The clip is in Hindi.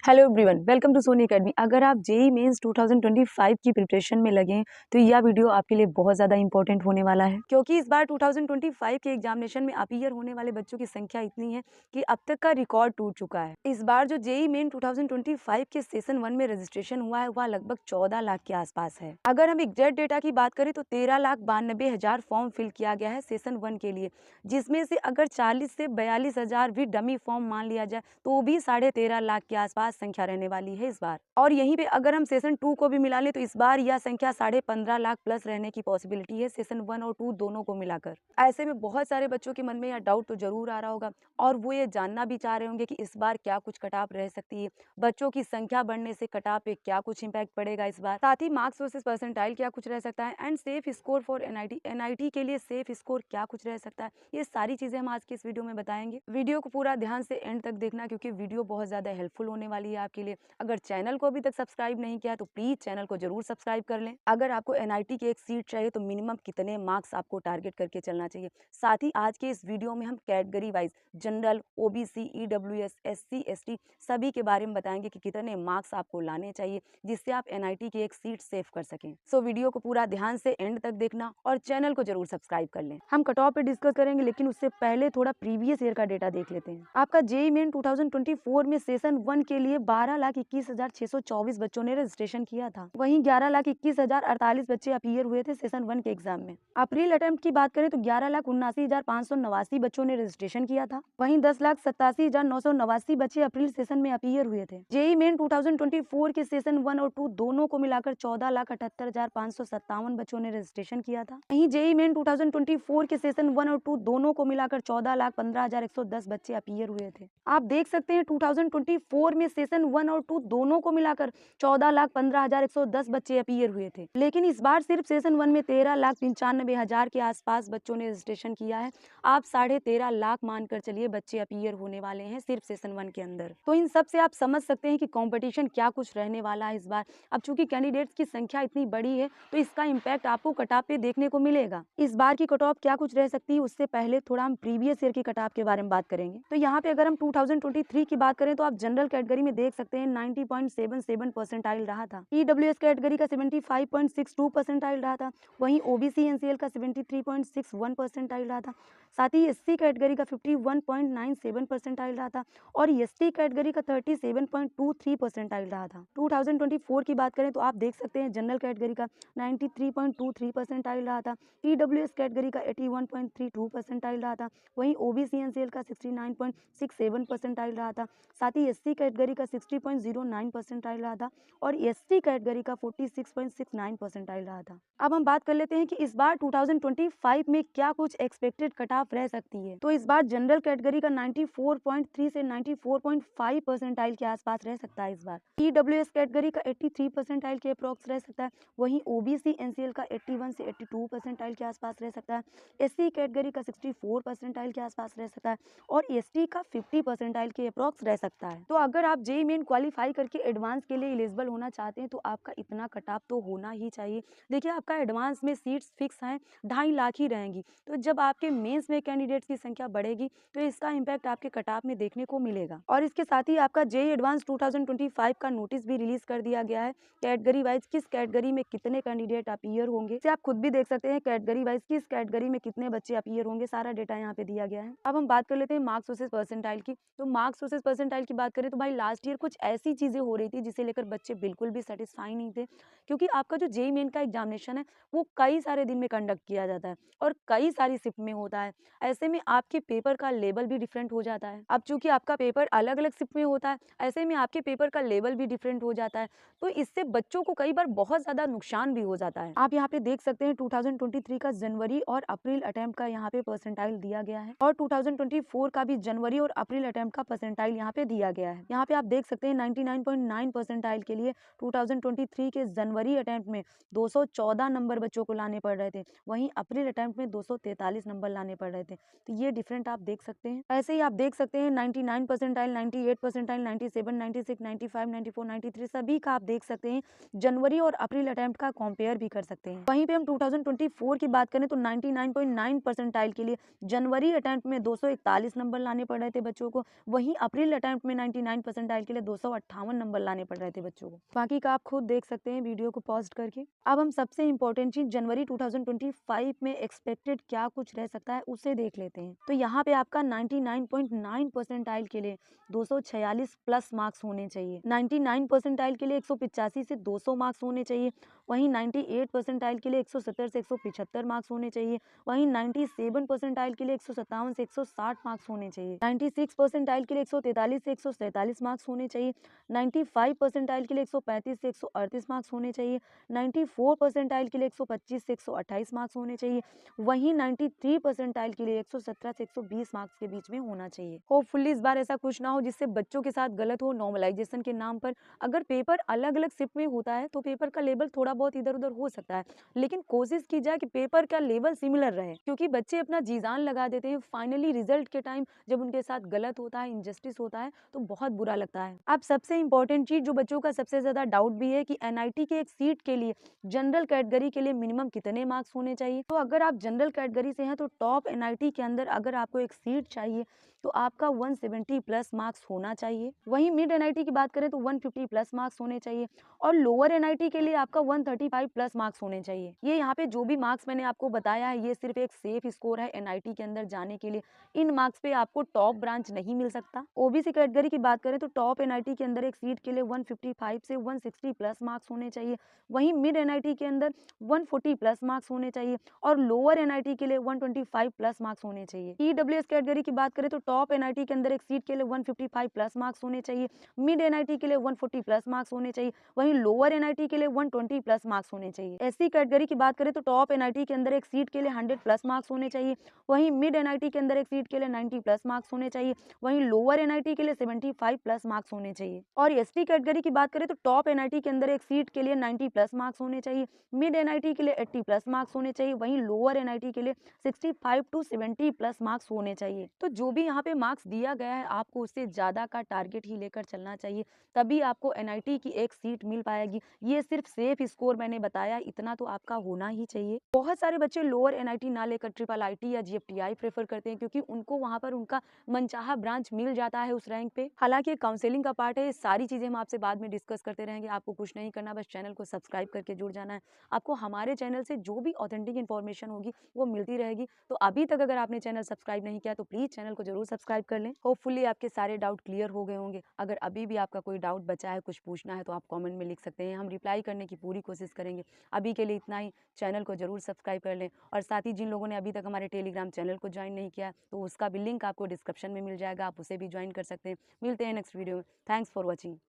Hello everyone, welcome to Soni academy. अगर आप जेई मेंस 2025 की प्रिपरेशन में लगे हैं तो यह वीडियो आपके लिए बहुत ज़्यादा इंपॉर्टेंट होने वाला है, क्योंकि इस बार 2025 के एग्जामिनेशन में अपीयर होने वाले बच्चों की संख्या इतनी है कि अब तक का रिकॉर्ड टूट चुका है। इस बार जो जेई मेन 2025 के सेशन 1 में रजिस्ट्रेशन हुआ है वह लगभग 14 लाख के आसपास है। अगर हम एग्जैक्ट डेटा की बात करें तो 13,92,000 फॉर्म फिल किया गया है सेशन 1 के लिए, जिसमें से अगर 40 से 42,000 भी डमी फॉर्म मान लिया जाए तो भी 13.5 लाख के आसपास संख्या रहने वाली है इस बार। और यहीं पे अगर हम सेशन 2 को भी मिला लें तो इस बार यह संख्या 15.5 लाख प्लस रहने की पॉसिबिलिटी है सेशन 1 और 2 दोनों को मिलाकर। ऐसे में बहुत सारे बच्चों के मन में यह डाउट तो जरूर आ रहा होगा और वो ये जानना भी चाह रहे होंगे कि इस बार क्या कुछ कट ऑफ रह सकती है, बच्चों की संख्या बढ़ने से कट ऑफ पे क्या कुछ इम्पैक्ट पड़ेगा इस बार, साथ ही मार्क्स वर्सेस परसेंटाइल क्या कुछ रह सकता है and safe score for NIT के लिए सेफ स्कोर क्या कुछ रह सकता है। ये सारी चीजें हम आज के इस वीडियो में बताएंगे। वीडियो को पूरा ध्यान से एंड तक देखना क्योंकि वीडियो बहुत ज्यादा हेल्पफुल होने वाली है आपके लिए। अगर चैनल को अभी तक सब्सक्राइब नहीं किया तो प्लीज चैनल को जरूर सब्सक्राइब कर लें। अगर आपको एनआईटी की एक सीट चाहिए तो मिनिमम कितने मार्क्स आपको टारगेट करके चलना चाहिए। साथ ही आज के इस वीडियो में हम category wise general, OBC, EWS, SC, ST सभी के बारे में बताएंगे कि कितने मार्क्स आपको लाने चाहिए जिससे आप एनआईटी की एक सीट सेव कर सकें। सो वीडियो को पूरा ध्यान से एंड तक देखना और चैनल को जरूर सब्सक्राइब कर लें। हम कट ऑफ पे डिस्कस करेंगे लेकिन उससे पहले थोड़ा प्रीवियस ईयर का डेटा देख लेते हैं। आपका जेईई मेन 2024 में सेशन 1 के लिए 12,21,624 बच्चों ने रजिस्ट्रेशन किया था। वहीं 11,21,048 बच्चे अपीयर हुए थे सेशन 1 के एग्जाम में। अप्रैल अटेम्प्ट की बात करें तो 11,79,589 बच्चों ने रजिस्ट्रेशन किया था। वहीं 10,87,989 बच्चे अप्रैल सेशन में अपीयर हुए थे। जेईई मेन 2024 के सेशन 1 और 2 दोनों को मिलाकर 14,78,557 बच्चों ने रजिस्ट्रेशन किया था। वहीं जेईई मेन 2024 के सेशन 1 और 2 दोनों को मिलाकर 14,15,110 बच्चे अपीयर हुए थे। आप देख सकते हैं 2024 में सेशन 1 और 2 दोनों को मिलाकर 14,15,110 बच्चे अपीयर हुए थे, लेकिन इस बार सिर्फ सेशन 1 में 13,95,000 के आसपास बच्चों ने रजिस्ट्रेशन किया है। आप 13.5 लाख मानकर चलिए बच्चे अपीयर होने वाले हैं सिर्फ सेशन 1 के अंदर। तो इन सब से आप समझ सकते हैं कि कंपटीशन क्या कुछ रहने वाला है इस बार। अब चूंकि कैंडिडेट्स की संख्या इतनी बड़ी है तो इसका इम्पैक्ट आपको कट ऑफ पे देखने को मिलेगा। इस बार की कट ऑफ क्या कुछ रह सकती है उससे पहले थोड़ा हम प्रीवियस ईयर की कट ऑफ के बारे में बात करेंगे। तो यहाँ पे अगर हम 2023 की बात करें तो आप जनरल कैटेगरी में देख सकते हैं 90.77 परसेंटाइल रहा था। ईडब्ल्यूएस कैटेगरी का 75.62 परसेंटाइल रहा था। वहीं ओबीसी एनसीएल का 73.61 परसेंटाइल रहा था। साथ ही एससी कैटेगरी का 51.97 परसेंटाइल रहा था और एसटी कैटेगरी का 37.23 परसेंटाइल रहा था। 2024 की बात करें तो आप देख सकते हैं जनरल कैटेगरी का 93.23 परसेंटाइल रहा था। ईडब्ल्यूएस कैटेगरी का 81.32 परसेंटाइल रहा था। वहीं ओबीसी एनसीएल का 69.67 परसेंटाइल रहा था। साथ ही एससी कैटेगरी का 60.09 परसेंटाइल रहा था और एसटी कैटेगरी का 46.69 परसेंटाइल रहा था। अब हम बात कर लेते हैं कि इस बार 2025 में क्या कुछ एक्सपेक्टेड कट ऑफ रह सकती है। तो इस बार जनरल कैटेगरी का 94.3 से 94.5 परसेंटाइल के आसपास रह सकता है इस बार। ईडब्ल्यूएस कैटेगरी का 83 परसेंटाइल के अप्रॉक्स रह सकता है। वहीं ओबीसी एनसीएल का 81 से 82 परसेंटाइल के आसपास रह सकता है। एससी कैटेगरी का 64 परसेंटाइल के आसपास रह सकता है और एसटी का 50 परसेंटाइल के अप्रॉक्स रह सकता है। तो अगर आप जेईई मेन क्वालिफाई करके एडवांस के लिए एलिजिबल होना चाहते हैं तो आपका इतना कट ऑफ तो होना ही चाहिए। देखिए आपका एडवांस में सीट्स फिक्स हैं, 2.5 लाख ही रहेंगी। तो जब आपके मेंस में कैंडिडेट्स की संख्या बढ़ेगी तो इसका इम्पैक्ट आपके कट ऑफ में देखने को मिलेगा। और इसके साथ ही आपका जेईई एडवांस 2025 का नोटिस भी रिलीज कर दिया गया है। कैटेगरी वाइज किस कैटेगरी में कितने कैंडिडेट अपीयर होंगे इसे आप खुद भी देख सकते हैं। कैटेगरी वाइज किस कैटेगरी में कितने बच्चे अपीयर होंगे सारा डेटा यहाँ पे दिया गया है। अब हम बात कर लेते हैं मार्क्स वर्सेस परसेंटाइल की। तो मार्क्स वर्सेस परसेंटाइल की बात करें तो भाई लास्ट ईयर कुछ ऐसी चीजें हो रही थी जिसे लेकर बच्चे बिल्कुल भी सेटिस्फाई नहीं थे, क्योंकि आपका जो जेईई मेन का एग्जामिनेशन है वो कई सारे दिन में कंडक्ट किया जाता है और कई सारी शिफ्ट में होता है। ऐसे में आपके पेपर का लेवल भी डिफरेंट हो जाता है। अब चूंकि आपका पेपर अलग अलग शिफ्ट में होता है ऐसे में आपके पेपर का लेवल भी डिफरेंट हो जाता है, तो इससे बच्चों को कई बार बहुत ज्यादा नुकसान भी हो जाता है। आप यहाँ पे देख सकते हैं 2023 का जनवरी और अप्रैल अटेम्प्ट का यहाँ पे परसेंटाइल दिया गया है और 2024 का भी जनवरी और अप्रैल अटेम्प्ट का परसेंटाइल यहाँ पे दिया गया है। यहाँ पे आप देख सकते हैं 99.9 परसेंटाइल के लिए 2023 के जनवरी अटेम्प्ट में 214 नंबर बच्चों को लाने पड़ रहे थे। वहीं अप्रैल अटेम्प्ट में 243 नंबर लाने पड़ रहे थे। तो ये डिफरेंट आप देख सकते हैं। ऐसे ही आप देख सकते हैं 99 परसेंटाइल, 98 परसेंटाइल, 97, 96, 95, 94, 93 सभी का आप देख सकते हैं। जनवरी और अप्रैल अटेम्प्ट का कंपेयर भी कर सकते हैं। वहीं पे हम 2024 की बात करें तो 99.9 परसेंटाइल के लिए जनवरी अटेम्प्ट में 241 नंबर लाने पड़ रहे थे बच्चों को। वहीं अप्रैल अटेम्प्ट में 99 परसेंटाइल के लिए 258 नंबर लाने पड़ रहे थे बच्चों को। बाकी का आप खुद देख सकते हैं वीडियो को पॉज करके। अब हम सबसे इम्पोर्टेंट चीज जनवरी 2025 में एक्सपेक्टेड क्या कुछ रह सकता है उसे देख लेते हैं। तो यहाँ पे आपका 99.9 परसेंटाइल के लिए 246 प्लस मार्क्स होने चाहिए। 99 परसेंटाइल के लिए 185 से 200 मार्क्स होने चाहिए। वहीं 98 परसेंटाइल के लिए 170 से 175 मार्क्स होने चाहिए। वहीं 97 परसेंटाइल के लिए 157 से 160 मार्क्स होने चाहिए। 96 परसेंटाइल के लिए 143 से 147 मार्क्स होने चाहिए। 95 परसेंटाइल के लिए 135 से 138 मार्क्स होने चाहिए। 94 परसेंटाइल के लिए 125 से 128 मार्क्स होने चाहिए। वहीं 93 परसेंटाइल के लिए 117 से 120 मार्क्स के बीच में होना चाहिए। होपफुली इस बार ऐसा कुछ ना हो जिससे बच्चों के साथ गलत हो। नॉर्मलाइजेशन के नाम पर अगर पेपर अलग अलग शिफ्ट में होता है तो पेपर का लेवल थोड़ा बहुत इधर उधर हो सकता है, लेकिन कोशिश की जाए कि पेपर का लेवल सिमिलर रहे, क्योंकि बच्चे अपना जी जान लगा देते हैं। फाइनली रिजल्ट के टाइम जब उनके साथ गलत होता है, इनजस्टिस होता है, तो बहुत बुरा लगता है। अब सबसे इंपॉर्टेंट चीज जो बच्चों का सबसे ज्यादा डाउट भी है कि एनआईटी के एक सीट के लिए जनरल कैटेगरी के लिए मिनिमम कितने मार्क्स होने चाहिए। तो अगर आप जनरल कैटेगरी से हैं तो टॉप एनआईटी के अंदर अगर आपको एक सीट चाहिए तो आपका 170 प्लस मार्क्स होना चाहिए। वहीं मिड एनआईटी की बात करें तो 150 प्लस मार्क्स होने चाहिए और लोअर एनआईटी के लिए आपका 135 प्लस मार्क्स होने चाहिए। ये यहाँ पे जो भी मार्क्स मैंने आपको बताया है ये सिर्फ एक सेफ स्कोर है एनआईटी के अंदर जाने के लिए। इन मार्क्स पे आपको टॉप ब्रांच नहीं मिल सकता। ओबीसी कैटेगरी की बात करें तो टॉप एनआईटी के अंदर एक सीट के लिए 155 से 160 प्लस मार्क्स होने चाहिए। वहीं मिड एनआईटी के अंदर 140 प्लस मार्क्स होने चाहिए और लोअर एनआईटी के लिए 125 प्लस मार्क्स होने चाहिए। ईडब्ल्यूएस कैटेगरी की बात करें तो टॉप एनआईटी के अंदर एक सीट के लिए 155 प्लस मार्क्स होने चाहिए। मिड एनआईटी के लिए 140 प्लस मार्क्स होने चाहिए। वहीं लोअर एनआईटी के लिए 120 प्लस मार्क्स होने चाहिए। एससी कैटेगरी की बात करें तो टॉप एनआईटी के अंदर एक सीट के लिए 100 प्लस मार्क्स होने चाहिए। वहीं मिड एनआईटी के अंदर एक सीट के लिए 90 प्लस मार्क्स होने चाहिए। वहीं लोअर एनआईटी के लिए 75 प्लस मार्क्स होने चाहिए। और एसटी कैटेगरी की बात करें तो टॉप एनआईटी के अंदर एक सीट के लिए 90 प्लस मार्क्स होने चाहिए। मिड एनआईटी के लिए 80 प्लस मार्क्स होने चाहिए। वहीं लोअर एनआईटी के लिए 65 टू 70 प्लस मार्क्स होने चाहिए। तो जो भी यहाँ पे मार्क्स दिया गया है आपको उससे ज्यादा का टारगेट ही लेकर चलना चाहिए, तभी आपको एनआईटी की एक सीट मिल पाएगी। ये सिर्फ सेफ स्कोर मैंने बताया, इतना तो आपका होना ही चाहिए। बहुत सारे बच्चे लोअर एनआईटी ना लेकर ट्रिपल आईटी या जीएफटीआई प्रेफर करते हैं क्योंकि उनको वहां पर उनका मनचाहा ब्रांच मिल जाता है उस रैंक पे। हालांकि काउंसलिंग का पार्ट है, ये सारी चीजें हम आपसे बाद में डिस्कस करते रहेंगे। आपको कुछ नहीं करना, बस चैनल को सब्सक्राइब करके जुड़ जाना है। आपको हमारे चैनल से जो भी ऑथेंटिक इन्फॉर्मेशन होगी वो मिलती रहेगी। तो अभी तक अगर आपने चैनल सब्सक्राइब नहीं किया तो प्लीज चैनल को जरूर सब्सक्राइब कर लें। होपफुली आपके सारे डाउट क्लियर हो गए होंगे। अगर अभी भी आपका कोई डाउट बचा है, कुछ पूछना है, तो आप कमेंट में लिख सकते हैं, हम रिप्लाई करने की पूरी कोशिश करेंगे। अभी के लिए इतना ही। चैनल को जरूर सब्सक्राइब कर लें और साथ ही जिन लोगों ने अभी तक हमारे टेलीग्राम चैनल को ज्वाइन नहीं किया तो उसका भी लिंक आपको डिस्क्रिप्शन में मिल जाएगा, आप उसे भी ज्वाइन कर सकते हैं। मिलते हैं नेक्स्ट वीडियो में। Thanks for watching.